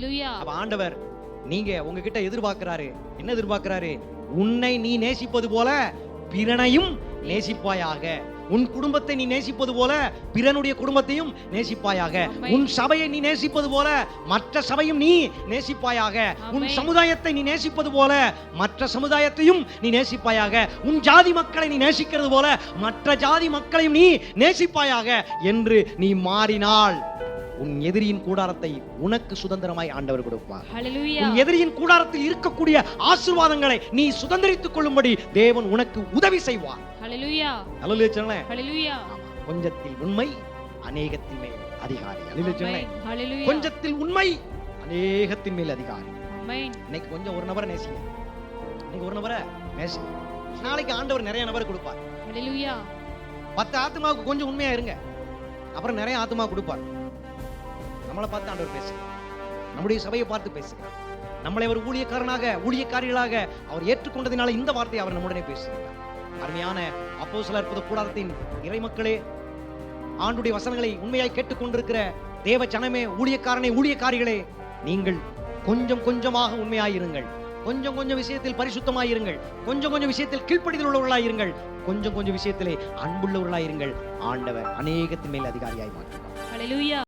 ஹalleluya. அப்ப ஆண்டவர் நீங்க உங்ககிட்ட எதிர்பார்க்கிறாரு, என்ன எதிர்பார்க்கிறாரு? உன்னை நீ நேசிப்பது போல பிறனையும் நேசிப்பாயாக. உன் குடும்பத்தை நீ நேசிப்பது போல பிறனுடைய குடும்பத்தையும் நேசிப்பாயாக. உன் சபையை நீ நேசிப்பது போல மற்ற சபையும் நீ நேசிப்பாயாக. உன் சமுதாயத்தை நீ நேசிப்பது போல மற்ற சமுதாயத்தையும் நீ நேசிப்பாயாக. உன் ஜாதி மக்களை நீ நேசிக்கிறது போல மற்ற ஜாதி மக்களையும் நீ நேசிப்பாயாக என்று நீ மாறினால் உன் எதிரியின் கூடாரத்தை உனக்கு சுதந்திரமாய் ஆண்டவர் கொடுப்பார். உன் எதிரியின் கூடாரத்தில் இருக்கக்கூடிய ஆசீர்வாதங்களை நீ சுதந்திரித்துக் கொள்ளும்படி தேவன் உனக்கு உதவி செய்வார். ஹalleluya. ஹalleluya சொல்லுங்க. ஹalleluya. கொஞ்சத்தில் உண்மை அநேகத்தின் மேல் அதிகாரி. ஹalleluya சொல்லுங்க. ஹalleluya. கொஞ்சத்தில் உண்மை அநேகத்தின் மேல் அதிகாரி. ஆமென். இன்னைக்கு கொஞ்சம் ஒரு நபரை நேசிங்க. இன்னைக்கு ஒரு நபரை நேசிங்க. நாளைக்கு ஆண்டவர் நிறைய நபரை கொடுப்பார். ஹalleluya. 10 ஆத்துமாவுக்கு கொஞ்சம் உண்மையா இருங்க, அப்புறம் நிறைய ஆத்துமா கொடுப்பார். நம்மளை பார்த்து ஆண்டவர் பேசுங்க, நம்முடைய சபையை பார்த்து பேசுங்க. நம்மளை ஒரு ஊழியக்காரிகளாக அவர் ஏற்றுக்கொண்டதினால இந்த வார்த்தையை அவர் நம்முடனே பேசுகிறார். அருமையான அப்போஸ்தலர் கூடாரத்தின் இறைமக்களே, ஆண்டுடைய வசனங்களை உண்மையாய் கேட்டுக்கொண்டிருக்கிற தேவ ஜனமே, ஊழியக்காரிகளே, நீங்கள் கொஞ்சம் கொஞ்சமாக உண்மையாயிருங்கள். கொஞ்சம் கொஞ்சம் விஷயத்தில் பரிசுத்தமாயிருங்கள். கொஞ்சம் கொஞ்சம் விஷயத்தில் கீழ்ப்படிதல் உள்ளவர்களாயிருங்கள். கொஞ்சம் கொஞ்சம் விஷயத்திலே அன்புள்ளவர்களாயிருங்கள். ஆண்டவர் அநேகத்தின் மேல் அதிகாரியாய் மாற்றுவார். ஹalleluya.